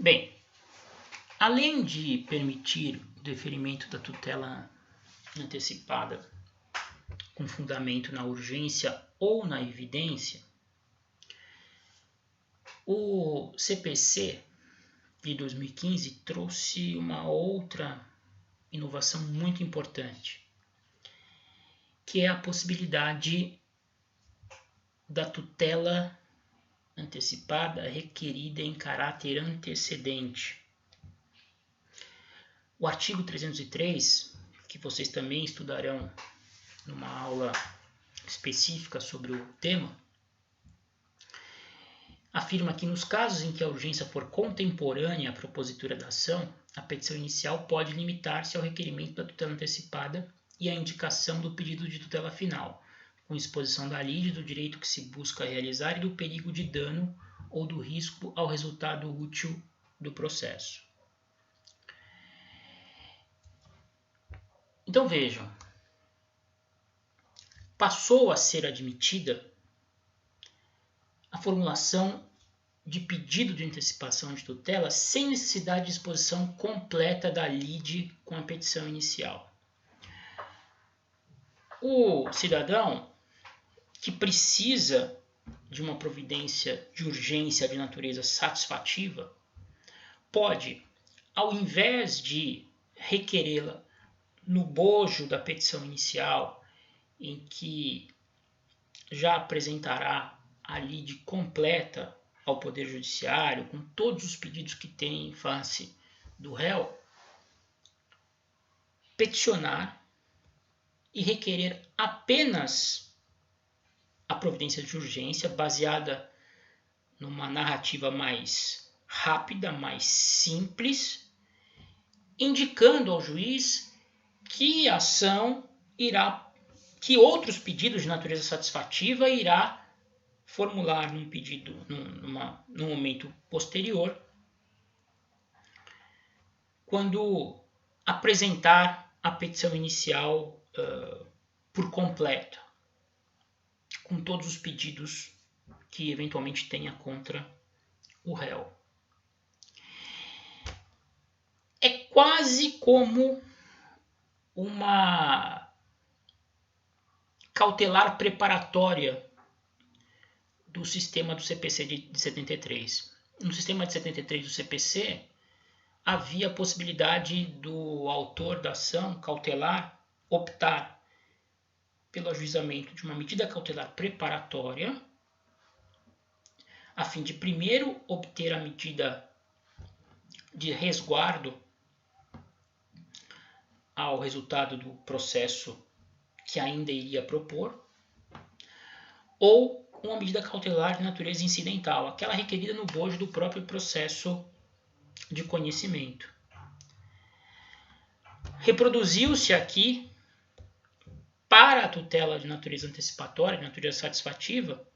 Bem, além de permitir o deferimento da tutela antecipada com fundamento na urgência ou na evidência, o CPC de 2015 trouxe uma outra inovação muito importante, que é a possibilidade da tutela antecipada requerida em caráter antecedente. O artigo 303, que vocês também estudarão numa aula específica sobre o tema, afirma que nos casos em que a urgência for contemporânea à propositura da ação, a petição inicial pode limitar-se ao requerimento da tutela antecipada e à indicação do pedido de tutela final, com exposição da lide, do direito que se busca realizar e do perigo de dano ou do risco ao resultado útil do processo. Então vejam, passou a ser admitida a formulação de pedido de antecipação de tutela sem necessidade de exposição completa da lide com a petição inicial. O cidadão que precisa de uma providência de urgência de natureza satisfativa pode, ao invés de requerê-la no bojo da petição inicial, em que já apresentará a lide completa ao Poder Judiciário, com todos os pedidos que tem em face do réu, peticionar e requerer apenas a providência de urgência, baseada numa narrativa mais rápida, mais simples, indicando ao juiz que a ação irá, que outros pedidos de natureza satisfativa irá formular num pedido, num momento posterior, quando apresentar a petição inicial por completo, com todos os pedidos que eventualmente tenha contra o réu. É quase como uma cautelar preparatória do sistema do CPC de 73. No sistema de 73 do CPC, havia a possibilidade do autor da ação cautelar optar pelo ajuizamento de uma medida cautelar preparatória, a fim de primeiro obter a medida de resguardo ao resultado do processo que ainda iria propor, ou uma medida cautelar de natureza incidental, aquela requerida no bojo do próprio processo de conhecimento. Reproduziu-se aqui, para a tutela de natureza antecipatória, de natureza satisfativa,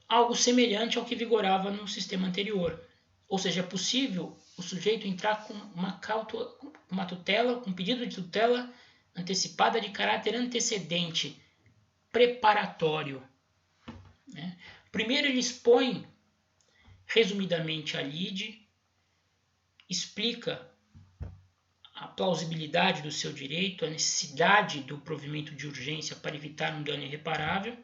algo semelhante ao que vigorava no sistema anterior. Ou seja, é possível o sujeito entrar com uma tutela, um pedido de tutela antecipada de caráter antecedente, preparatório. Primeiro ele expõe resumidamente a lide, explica a plausibilidade do seu direito, a necessidade do provimento de urgência para evitar um dano irreparável,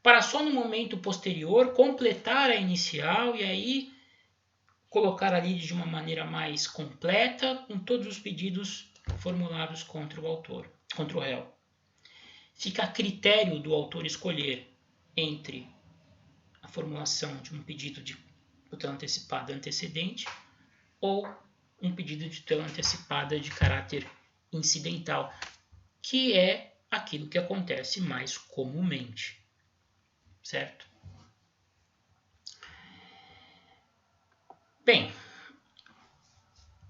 para só no momento posterior completar a inicial e aí colocar a lide de uma maneira mais completa, com todos os pedidos formulados contra o autor, contra o réu. Fica a critério do autor escolher entre a formulação de um pedido de tutela antecipada antecedente ou um pedido de tutela antecipada de caráter incidental, que é aquilo que acontece mais comumente, certo? Bem,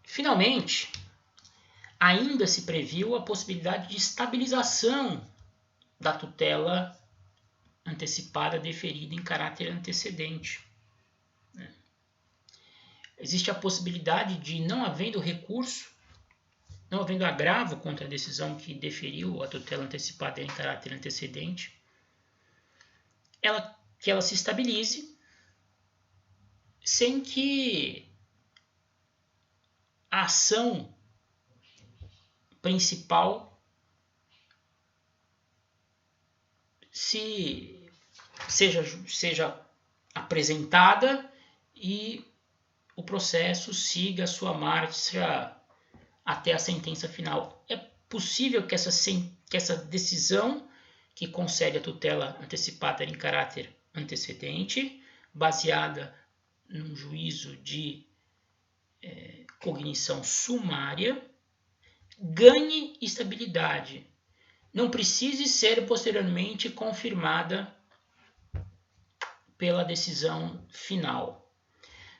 finalmente, ainda se previu a possibilidade de estabilização da tutela antecipada deferida em caráter antecedente. Existe a possibilidade de, não havendo recurso, não havendo agravo contra a decisão que deferiu a tutela antecipada em caráter antecedente, que ela se estabilize sem que a ação principal seja apresentada e o processo siga a sua marcha até a sentença final. É possível que essa decisão que concede a tutela antecipada em caráter antecedente, baseada num juízo de cognição sumária, ganhe estabilidade. Não precise ser posteriormente confirmada pela decisão final.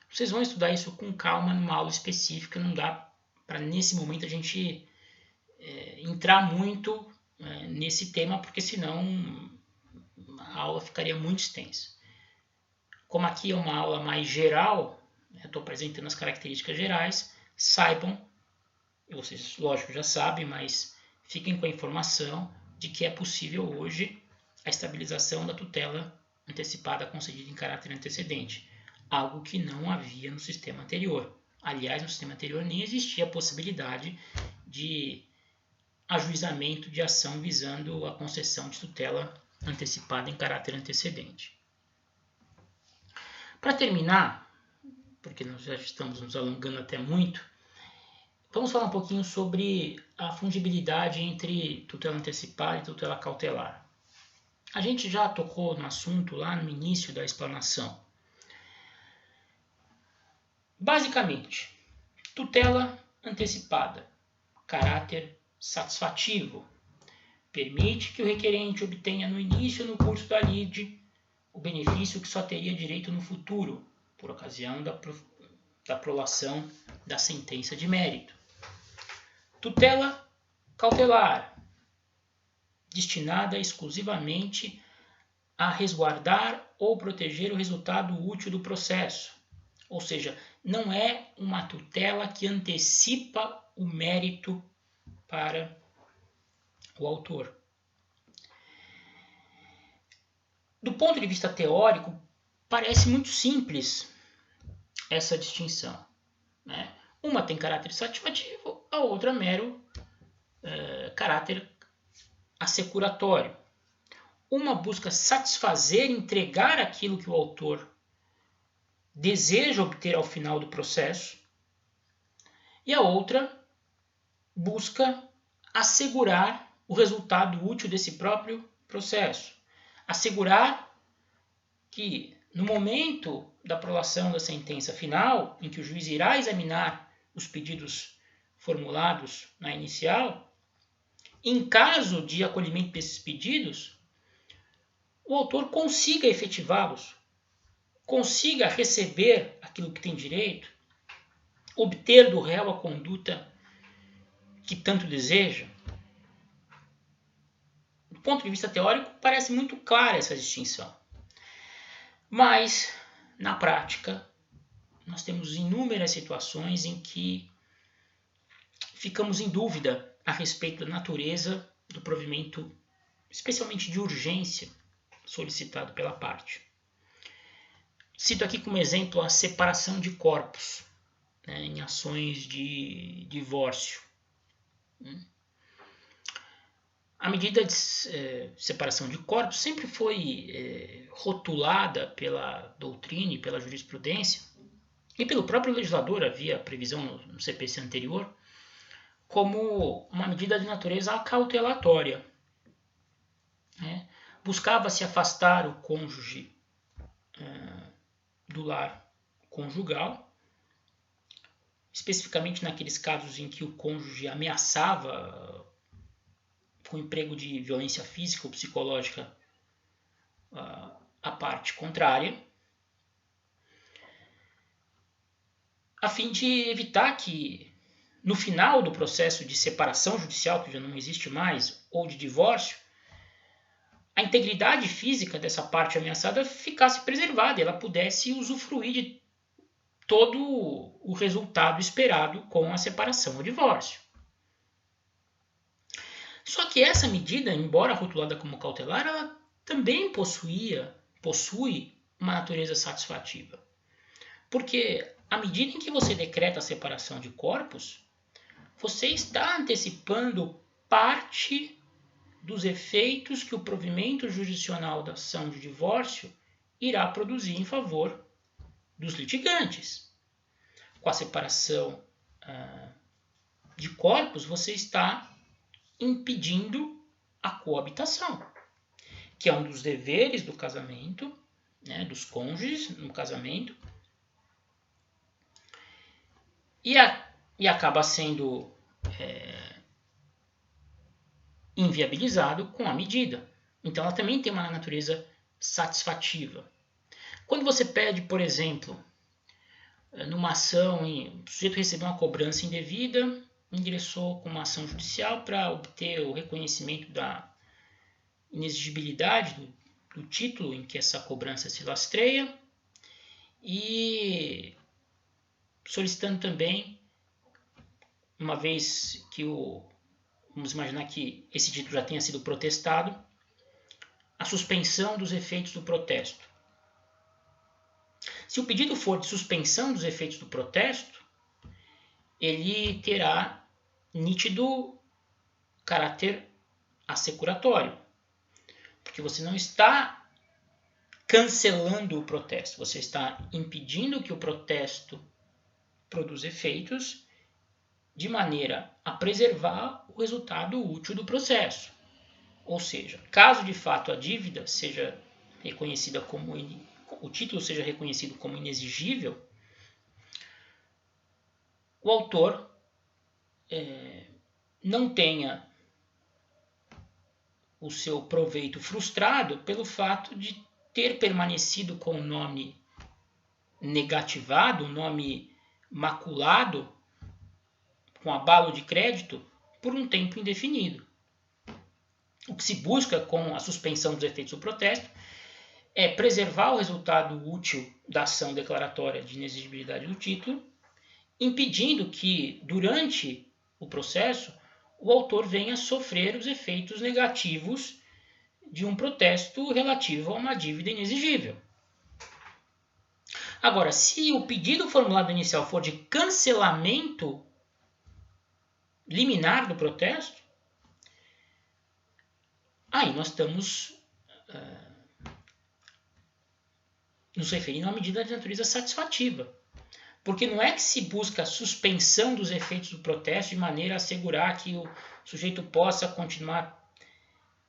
Vocês vão estudar isso com calma numa aula específica, não dá para nesse momento a gente entrar muito nesse tema, porque senão a aula ficaria muito extensa. Como aqui é uma aula mais geral, estou apresentando as características gerais, saibam, vocês lógico já sabem, mas fiquem com a informação de que é possível hoje a estabilização da tutela antecipada concedida em caráter antecedente, algo que não havia no sistema anterior. Aliás, no sistema anterior nem existia a possibilidade de ajuizamento de ação visando a concessão de tutela antecipada em caráter antecedente. Para terminar, porque nós já estamos nos alongando até muito, vamos falar um pouquinho sobre a fungibilidade entre tutela antecipada e tutela cautelar. A gente já tocou no assunto lá no início da explanação. Basicamente, tutela antecipada, caráter satisfativo, permite que o requerente obtenha no início ou no curso da lide o benefício que só teria direito no futuro, por ocasião da prolação da sentença de mérito. Tutela cautelar, destinada exclusivamente a resguardar ou proteger o resultado útil do processo, ou seja, não é uma tutela que antecipa o mérito para o autor. Do ponto de vista teórico, parece muito simples essa distinção, né? Uma tem caráter satisfativo, a outra mero caráter assecuratório. Uma busca satisfazer, entregar aquilo que o autor deseja obter ao final do processo, e a outra busca assegurar o resultado útil desse próprio processo. Assegurar que, no momento da prolação da sentença final, em que o juiz irá examinar os pedidos formulados na inicial, em caso de acolhimento desses pedidos, o autor consiga efetivá-los, consiga receber aquilo que tem direito, obter do réu a conduta que tanto deseja. Do ponto de vista teórico, parece muito clara essa distinção. Mas, na prática, nós temos inúmeras situações em que ficamos em dúvida a respeito da natureza do provimento, especialmente de urgência, solicitado pela parte. Cito aqui como exemplo a separação de corpos, né, em ações de divórcio. A medida de separação de corpos sempre foi rotulada pela doutrina e pela jurisprudência, e pelo próprio legislador, havia previsão no CPC anterior, como uma medida de natureza acautelatória. Né? Buscava-se afastar o cônjuge do lar conjugal, especificamente naqueles casos em que o cônjuge ameaçava com o emprego de violência física ou psicológica a parte contrária, a fim de evitar que, no final do processo de separação judicial, que já não existe mais, ou de divórcio, a integridade física dessa parte ameaçada ficasse preservada e ela pudesse usufruir de todo o resultado esperado com a separação ou divórcio. Só que essa medida, embora rotulada como cautelar, ela também possui uma natureza satisfativa. Porque à medida em que você decreta a separação de corpos, você está antecipando parte dos efeitos que o provimento jurisdicional da ação de divórcio irá produzir em favor dos litigantes. Com a separação de corpos, você está impedindo a coabitação, que é um dos deveres do casamento, né, dos cônjuges no casamento, e acaba sendo inviabilizado com a medida. Então, ela também tem uma natureza satisfativa. Quando você pede, por exemplo, numa ação, o sujeito recebeu uma cobrança indevida, ingressou com uma ação judicial para obter o reconhecimento da inexigibilidade do título em que essa cobrança se lastreia e solicitando também, uma vez que vamos imaginar que esse título já tenha sido protestado, a suspensão dos efeitos do protesto. Se o pedido for de suspensão dos efeitos do protesto, ele terá nítido caráter assecuratório, porque você não está cancelando o protesto, você está impedindo que o protesto produza efeitos de maneira a preservar o resultado útil do processo. Ou seja, caso de fato a dívida seja reconhecida como o título seja reconhecido como inexigível, o autor não tenha o seu proveito frustrado pelo fato de ter permanecido com o nome negativado, o nome maculado, com abalo de crédito, por um tempo indefinido. O que se busca com a suspensão dos efeitos do protesto é preservar o resultado útil da ação declaratória de inexigibilidade do título, impedindo que, durante o processo, o autor venha a sofrer os efeitos negativos de um protesto relativo a uma dívida inexigível. Agora, se o pedido formulado inicial for de cancelamento liminar do protesto, aí nós estamos nos referindo a uma medida de natureza satisfativa. Porque não é que se busca a suspensão dos efeitos do protesto de maneira a assegurar que o sujeito possa continuar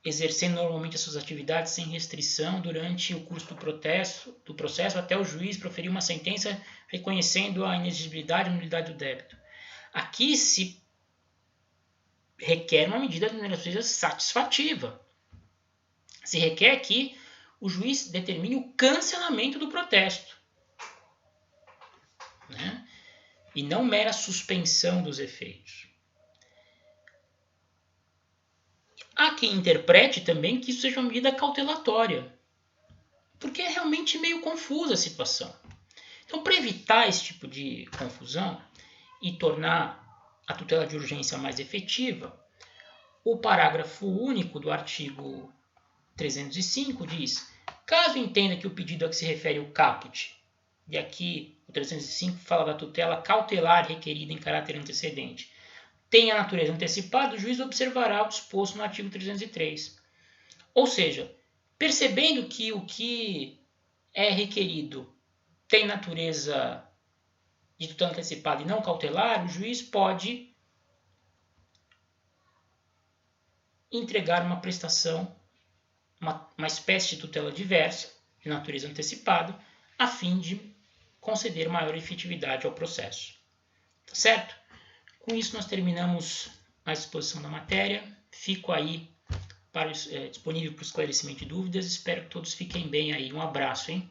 exercendo normalmente as suas atividades sem restrição durante o curso do processo até o juiz proferir uma sentença reconhecendo a inexigibilidade e nulidade do débito. Aqui se requer uma medida de natureza satisfativa. Se requer que o juiz determine o cancelamento do protesto, né? E não mera suspensão dos efeitos. Há quem interprete também que isso seja uma medida cautelatória, porque é realmente meio confusa a situação. Então, para evitar esse tipo de confusão e tornar a tutela de urgência mais efetiva, o parágrafo único do artigo 305 diz: caso entenda que o pedido a que se refere o caput, e aqui o 305 fala da tutela cautelar requerida em caráter antecedente, tem a natureza antecipada, o juiz observará o disposto no artigo 303. Ou seja, percebendo que o que é requerido tem natureza de tutela antecipada e não cautelar, o juiz pode entregar uma prestação, uma espécie de tutela diversa, de natureza antecipada, a fim de conceder maior efetividade ao processo. Tá certo? Com isso, nós terminamos a exposição da matéria. Fico aí disponível para o esclarecimento de dúvidas. Espero que todos fiquem bem aí. Um abraço, hein?